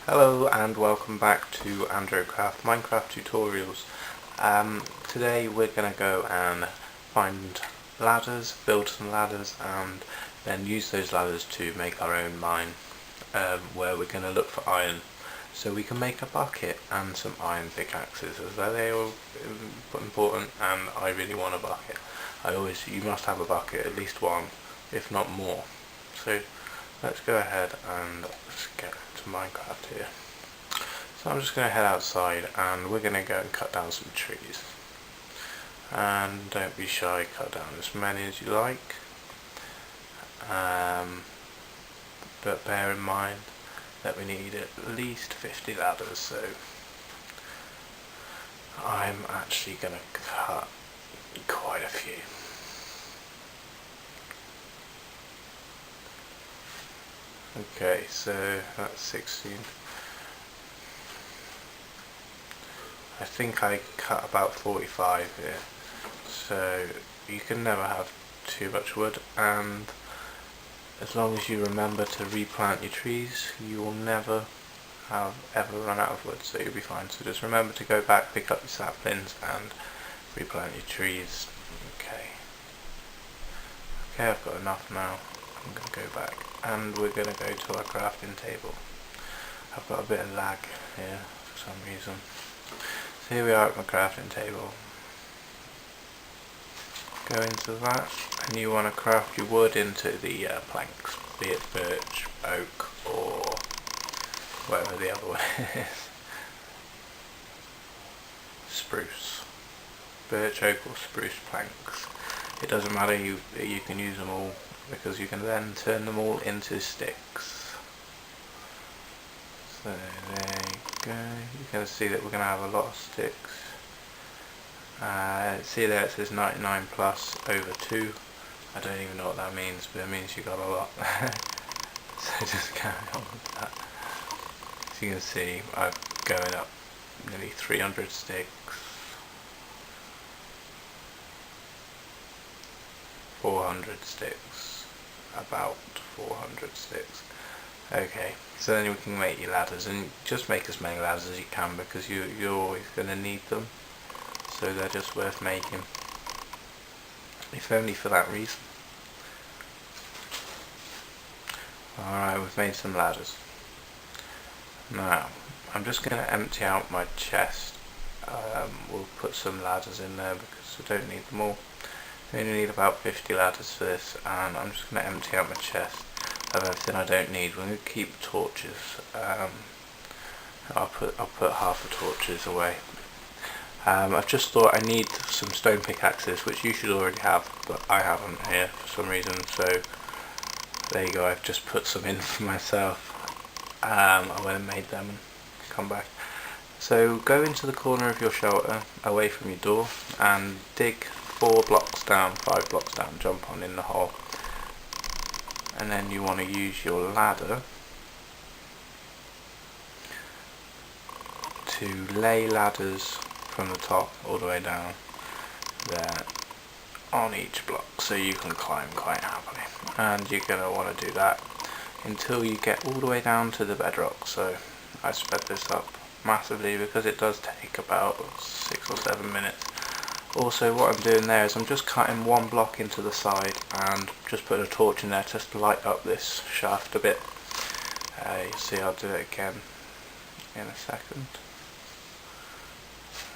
Hello and welcome back to AndrewCraft Minecraft tutorials. Today we're going to go and find ladders, build some ladders, and then use those ladders to make our own mine, where we're going to look for iron. So we can make a bucket and some iron pickaxes, as they are important, and I really want a bucket. You must have a bucket, at least one, if not more. So let's go ahead and let's get to Minecraft here. So I'm just going to head outside and we're going to go and cut down some trees. And don't be shy, cut down as many as you like. But bear in mind that we need at least 50 ladders, so I'm actually going to cut quite a few. Okay, so that's 16. I think I cut about 45 here, so you can never have too much wood, and as long as you remember to replant your trees, you will never ever run out of wood, so you'll be fine. So just remember to go back, pick up your saplings and replant your trees. Okay, I've got enough now. I'm going to go back and we're going to go to our crafting table. I've got a bit of lag here for some reason. So here we are at my crafting table. Go into that and you want to craft your wood into the planks, be it birch, oak or whatever the other one is. Spruce. Birch, oak or spruce planks. It doesn't matter, you can use them all, because you can then turn them all into sticks. So there you go. You can see that we're going to have a lot of sticks. See there it says 99 plus over 2. I don't even know what that means, but it means you got a lot. So just carry on with that. As you can see, I'm going up nearly 300 sticks. 400 sticks. About 400 sticks. Okay, so then we can make your ladders, and just make as many ladders as you can, because you're always going to need them, so they're just worth making, if only for that reason. Alright, we've made some ladders. Now, I'm just going to empty out my chest. We'll put some ladders in there because I don't need them all. I only need about 50 ladders for this, and I'm just going to empty out my chest of everything I don't need. We're going to keep torches. I'll put half the torches away. I've just thought I need some stone pickaxes, which you should already have, but I haven't here for some reason, so there you go, I've just put some in for myself. I went and made them and come back. So go into the corner of your shelter, away from your door, and dig 4 blocks down, 5 blocks down, jump on in the hole. And then you want to use your ladder to lay ladders from the top all the way down there on each block, so you can climb quite happily. And you're going to want to do that until you get all the way down to the bedrock. So I sped this up massively because it does take about 6 or 7 minutes. Also, what I'm doing there is I'm just cutting 1 block into the side and just putting a torch in there just to light up this shaft a bit. You see, I'll do it again in a second.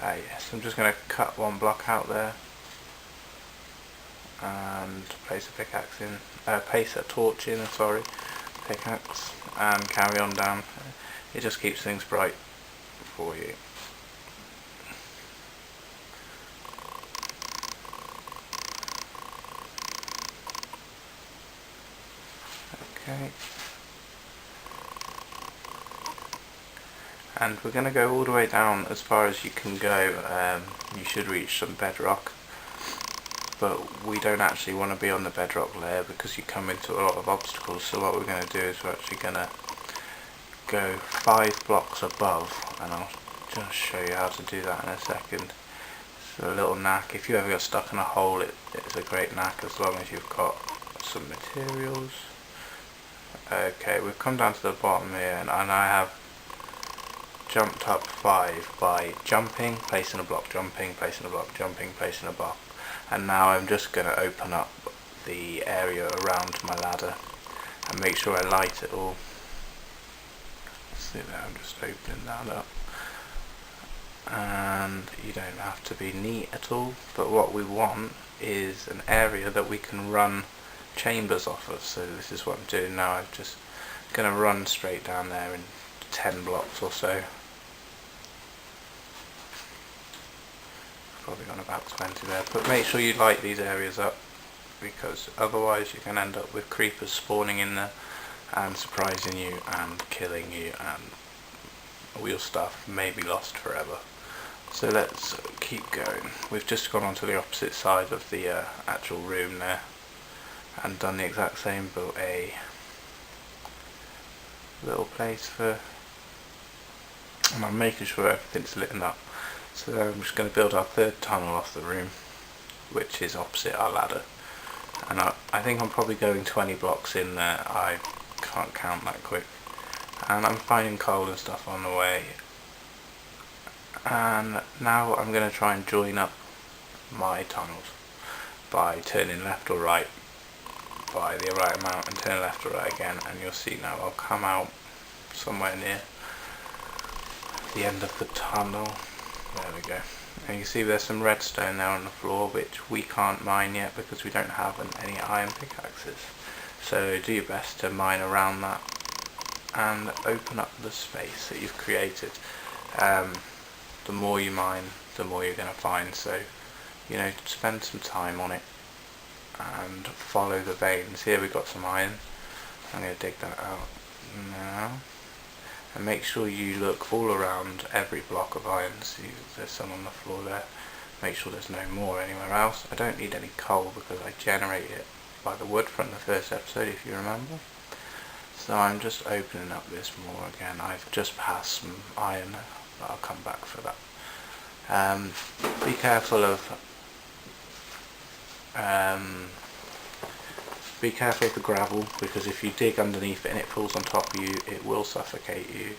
Yes, I'm just going to cut 1 block out there and place a pickaxe in, place a torch in, pickaxe, and carry on down. It just keeps things bright for you. Okay, and we're going to go all the way down as far as you can go. You should reach some bedrock, but we don't actually want to be on the bedrock layer because you come into a lot of obstacles. So what we're going to do is we're actually going to go 5 blocks above, and I'll just show you how to do that in a second. So a little knack, if you ever get stuck in a hole, it's a great knack as long as you've got some materials. Okay, we've come down to the bottom here, and I have jumped up 5 by jumping, placing a block, jumping, placing a block, jumping, placing a block. And now I'm just going to open up the area around my ladder and make sure I light it all. See there, I'm just opening that up. And you don't have to be neat at all, but what we want is an area that we can run chambers off of. So this is what I'm doing now. I'm just going to run straight down there in 10 blocks or so. Probably got about 20 there, but make sure you light these areas up, because otherwise you can end up with creepers spawning in there and surprising you and killing you, and all your stuff may be lost forever. So let's keep going. We've just gone onto the opposite side of the actual room there and done the exact same, built a little place for, and I'm making sure everything's lit up. So I'm just going to build our third tunnel off the room, which is opposite our ladder. And I think I'm probably going 20 blocks in there. I can't count that quick. And I'm finding coal and stuff on the way. And now I'm going to try and join up my tunnels by turning left or right by the right amount and turn left or right again, and you'll see now I'll come out somewhere near the end of the tunnel. There we go. And you can see there's some redstone there on the floor, which we can't mine yet because we don't have any iron pickaxes. So do your best to mine around that and open up the space that you've created. The more you mine, the more you're going to find. So, you know, spend some time on it and follow the veins. Here we've got some iron. I'm going to dig that out now. And make sure you look all around every block of iron. See, there's some on the floor there. Make sure there's no more anywhere else. I don't need any coal because I generate it by the wood from the first episode, if you remember. So I'm just opening up this more again. I've just passed some iron, but I'll come back for that. Be careful of the gravel, because if you dig underneath it and it falls on top of you, it will suffocate you.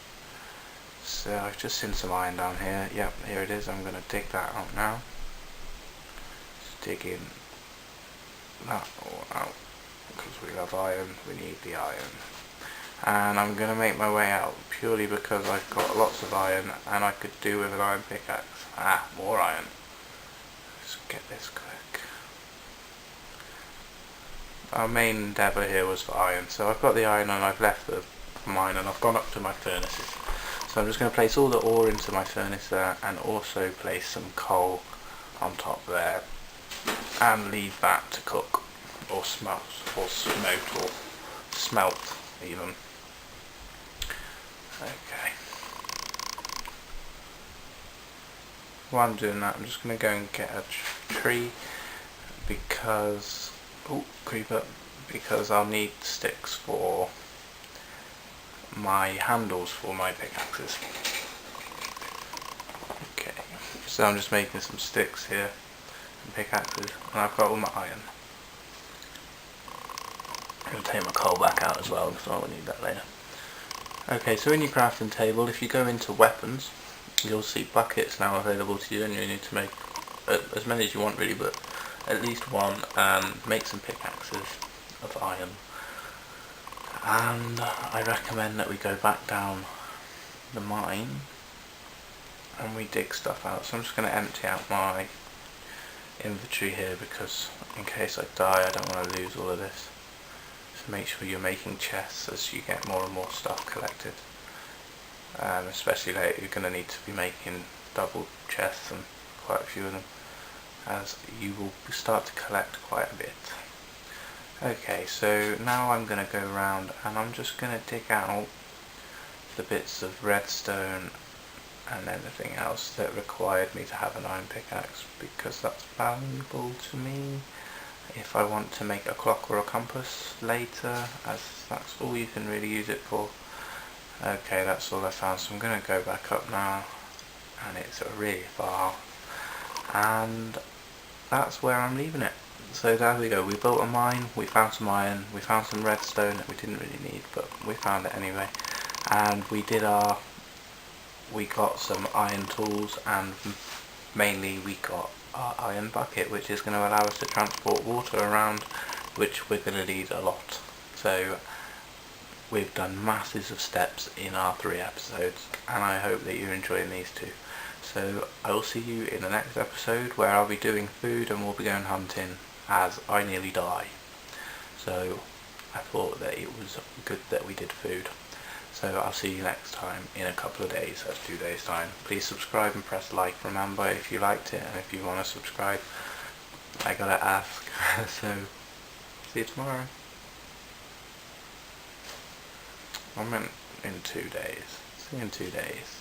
So I've just seen some iron down here. Yep, here it is. I'm going to dig that out now. Just dig in that all out, because we love iron, we need the iron. And I'm going to make my way out purely because I've got lots of iron and I could do with an iron pickaxe. Ah, more iron. Let's get this quick. Our main endeavour here was for iron, so I've got the iron and I've left the mine and I've gone up to my furnaces. So I'm just going to place all the ore into my furnace there and also place some coal on top there and leave that to cook or smelt or smoke or smelt even. Okay. While I'm doing that, I'm just going to go and get a tree because, oh, creeper, because I'll need sticks for my handles for my pickaxes. Okay, so I'm just making some sticks here and pickaxes, and I've got all my iron. I'm going to take my coal back out as well because I will need that later. Okay, so in your crafting table, if you go into weapons, you'll see buckets now available to you, and you need to make as many as you want really, but at least one, and make some pickaxes of iron. And I recommend that we go back down the mine and we dig stuff out. So I'm just going to empty out my inventory here because in case I die I don't want to lose all of this. So make sure you're making chests as you get more and more stuff collected. Especially later you're going to need to be making double chests and quite a few of them, as you will start to collect quite a bit. Okay, so now I'm going to go around and I'm just going to dig out the bits of redstone and everything else that required me to have an iron pickaxe, because that's valuable to me if I want to make a clock or a compass later, as that's all you can really use it for. Okay, that's all I found, so I'm going to go back up now, and it's really far, and that's where I'm leaving it. So there we go, we built a mine, we found some iron, we found some redstone that we didn't really need, but we found it anyway, and we did our we got some iron tools, and mainly we got our iron bucket, which is going to allow us to transport water around, which we're going to need a lot. So we've done masses of steps in our 3 episodes, and I hope that you're enjoying these too. So I will see you in the next episode, where I'll be doing food and we'll be going hunting, as I nearly die. So I thought that it was good that we did food. So I'll see you next time in a couple of days, that's 2 days time. Please subscribe and press like, remember, if you liked it, and if you want to subscribe, I gotta ask. So see you tomorrow. I meant in 2 days. See you in 2 days.